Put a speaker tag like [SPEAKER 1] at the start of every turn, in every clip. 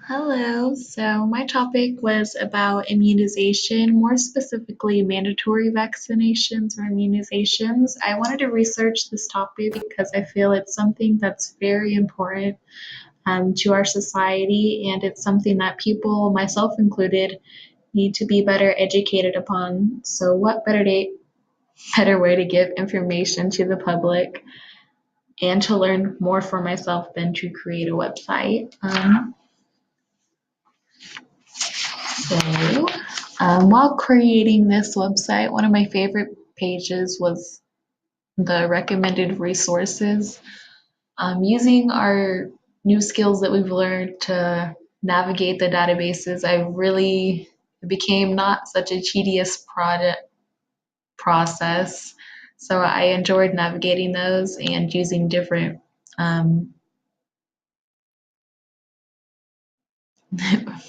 [SPEAKER 1] Hello. So my topic was about immunization, more specifically mandatory vaccinations or immunizations. I wanted to research this topic because I feel it's something that's very important to our society, and it's something that people, myself included, need to be better educated upon. So what better way to give information to the public and to learn more for myself than to create a website? So, while creating this website, one of my favorite pages was the recommended resources. Using our new skills that we've learned to navigate the databases, I really it became not such a tedious process. So I enjoyed navigating those and using different um,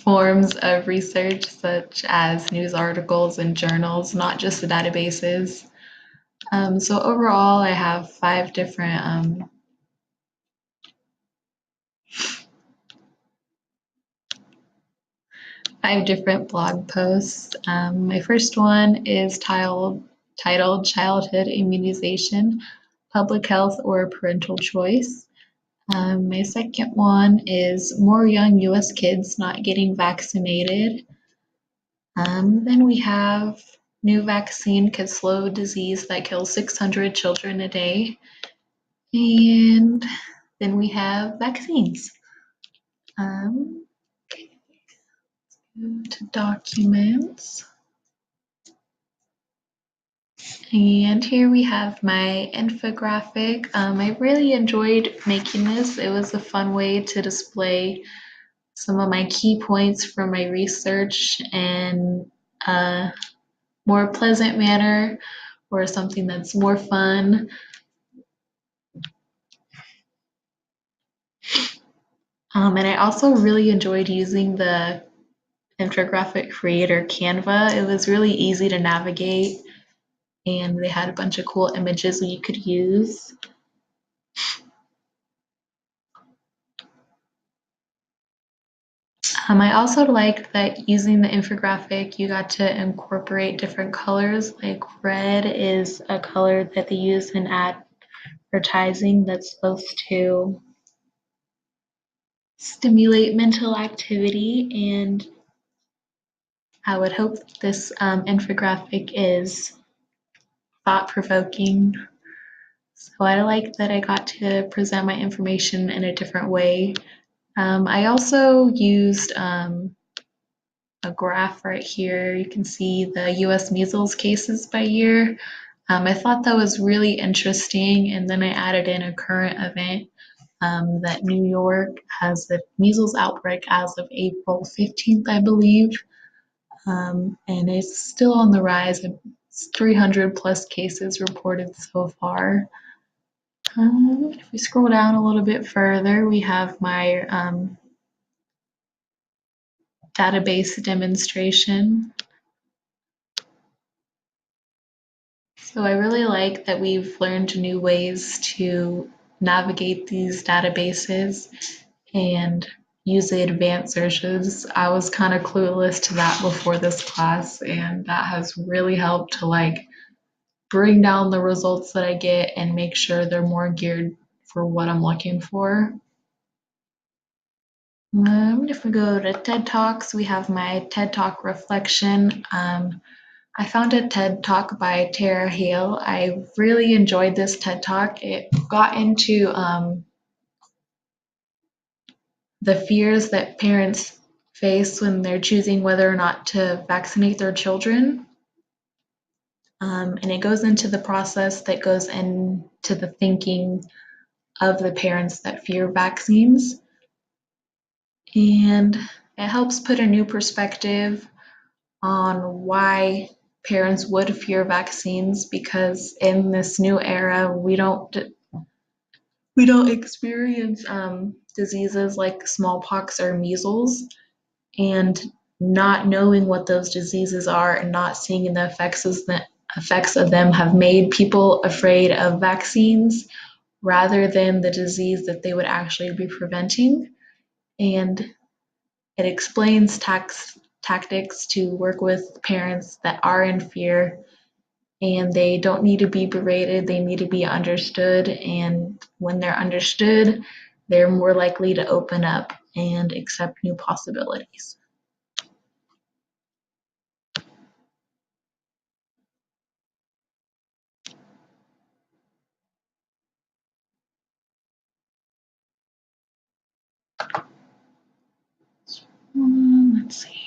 [SPEAKER 1] forms of research, such as news articles and journals, not just the databases. So overall, I have five different blog posts. My first one is titled "Childhood Immunization: Public Health or Parental Choice." My second one is "More Young U.S. Kids Not Getting Vaccinated." Then we have "New Vaccine Could Slow Disease That Kills 600 Children a Day." And then we have vaccines. Okay, go to documents. And here we have my infographic. I really enjoyed making this. It was a fun way to display some of my key points from my research in a more pleasant manner or something that's more fun. And I also really enjoyed using the infographic creator Canva. It was really easy to navigate, and they had a bunch of cool images that you could use. I also liked that using the infographic, you got to incorporate different colors. Like red is a color that they use in advertising that's supposed to stimulate mental activity. And I would hope this infographic is thought provoking. So I like that I got to present my information in a different way. I also used a graph right here. You can see the US measles cases by year. I thought that was really interesting, and then I added in a current event that New York has the measles outbreak as of April 15th, I believe, and it's still on the rise. It's 300 plus cases reported so far. If we scroll down a little bit further, we have my database demonstration. So I really like that we've learned new ways to navigate these databases and use the advanced searches. I was kind of clueless to that before this class, and that has really helped to bring down the results that I get and make sure they're more geared for what I'm looking for. If we go to TED Talks, we have my TED Talk reflection. I found a TED Talk by Tara Hale. I really enjoyed this TED Talk. It got into the fears that parents face when they're choosing whether or not to vaccinate their children. And it goes into the process that goes into the thinking of the parents that fear vaccines. And it helps put a new perspective on why parents would fear vaccines, because in this new era we don't experience diseases like smallpox or measles, and not knowing what those diseases are and not seeing the effects of them have made people afraid of vaccines rather than the disease that they would actually be preventing. And It explains tactics to work with parents that are in fear, and they don't need to be berated, they need to be understood. And when they're understood, they're more likely to open up and accept new possibilities. Let's see.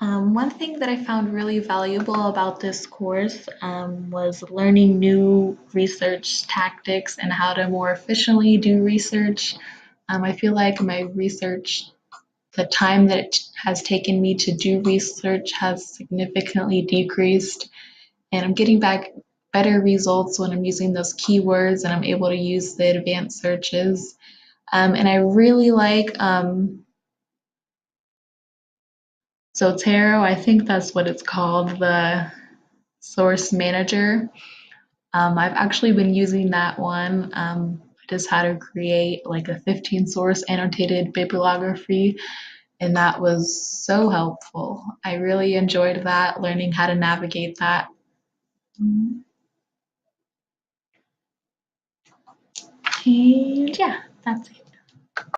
[SPEAKER 1] One thing that I found really valuable about this course was learning new research tactics and how to more efficiently do research. I feel like my research, the time that it has taken me to do research has significantly decreased, and I'm getting back better results when I'm using those keywords and I'm able to use the advanced searches. And I really like Zotero, I think that's what it's called, the source manager. I've actually been using that one. I just had to create like a 15 source annotated bibliography, and that was so helpful. I really enjoyed that, learning how to navigate that. And yeah, that's it.